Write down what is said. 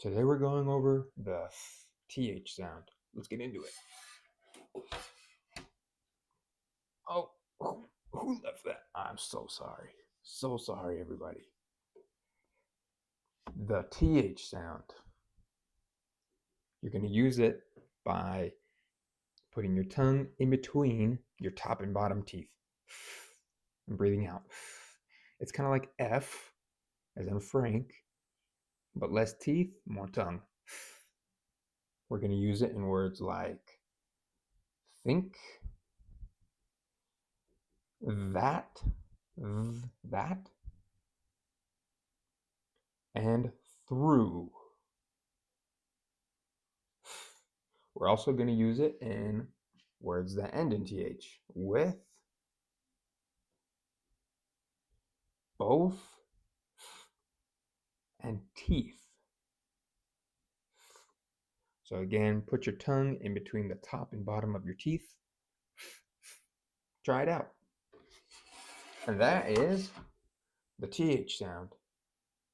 Today we're going over the TH sound. Let's get into it. Oh, who left that? I'm so sorry. So sorry, everybody. The TH sound. You're going to use it by putting your tongue in between your top and bottom teeth and breathing out. It's kind of like F, as in Frank, but less teeth, more tongue. We're going to use it in words like think, that, that, and through. We're also going to use it in words that end in th. With, both, and teeth. So again, put your tongue in between the top and bottom of your teeth. Try it out. And that is the TH sound.